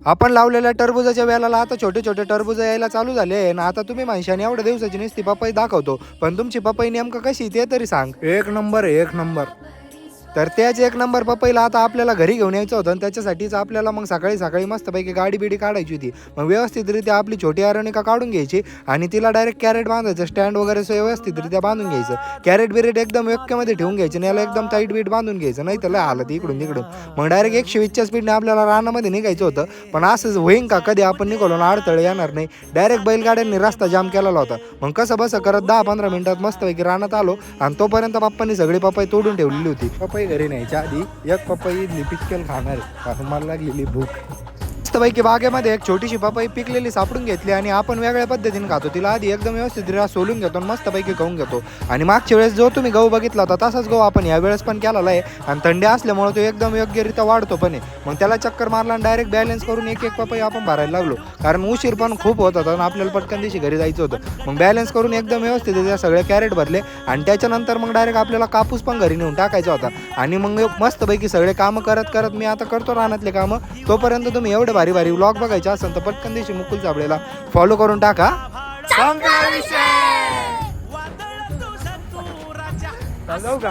आपण लावलेल्या टरबुजाच्या वेळेला आता छोटे छोटे टरबुज यायला चालू झाले आहे ना. आता तुम्ही म्हणशाने एवढ्या दिवसाची नुसती पपई दाखवतो, पण तुमची पपई नेमकं कशी ते तरी सांग. एक नंबर एक नंबर. तर त्याच एक नंबर पपईला आता आपल्याला घरी घेऊन यायचं होतं आणि त्याच्यासाठीच आपल्याला मग सकाळी सकाळी मस्तपैकी गाडी बिडी काढायची होती. मग व्यवस्थितरित्या आपली छोटी अरनिका काढून घ्यायची आणि तिला डायरेक्ट कॅरेट बांधायचं, स्टँड वगैरे व्यवस्थितरित्या बांधून घ्यायचं. कॅरेट बिरेट एकदम योग्यमध्ये ठेवून घ्यायचं आणि याला एकदम टाईट बीट बांधून घ्यायचं, नाही त्याला हालत इकडून तिकडून. मग डायरेक्ट 120च्या स्पीडने आपल्याला रानामध्ये निघायचं होतं. पण असंच होईन का कधी आपण निघालो ना अडथळे येणार नाही. डायरेक्ट बैलगाड्यांनी रस्ता जाम केलेला होता. मग कसं बसं करत 10-15 मिनिटात मस्तपैकी रानात आलो आणि तोपर्यंत पप्पांनी सगळी पपई तोडून ठेवलेली होती. पपई घरी न्यायच्या आधी एक पपई पिक्केल खाणार आहे कारण मला लागलेली भूक. मस्तपैकी बागेमध्ये एक छोटीशी पपई पिकलेली सापडून घेतली आणि आपण वेगळ्या पद्धतीने खातो. तिला आधी एकदम व्यवस्थित सोलून घेतो आणि मस्तपैकी खाऊन घेतो. आणि मागच्या वेळेस जो तुम्ही गहू बघितला होता तसाच गहू आपण यावेळेस पण केलेला आहे आणि थंडी असल्यामुळे तो एकदम योग्यरित्या वाढतो पण आहे. मग त्याला चक्कर मारला आणि डायरेक्ट बॅलन्स करून एक एक पपई आपण भरायला लागलो कारण उशीर पण खूप होत होता आणि आपल्याला पटकन दिवशी घरी जायचं होतं. मग बॅलन्स करून एकदम व्यवस्थित सगळे कॅरेट भरले आणि त्याच्यानंतर मग डायरेक्ट आपल्याला कापूस पण घरी नेऊन टाकायचा होता. आणि मग मस्तपैकी सगळे कामं करत करत मी आता करतो रानातले कामं. तोपर्यंत तुम्ही एवढे भारी भारी व्लॉग बघायचे असेल तर पटकन दिवशी मुकुल चाबळेला फॉलो करून टाका. जाऊ का?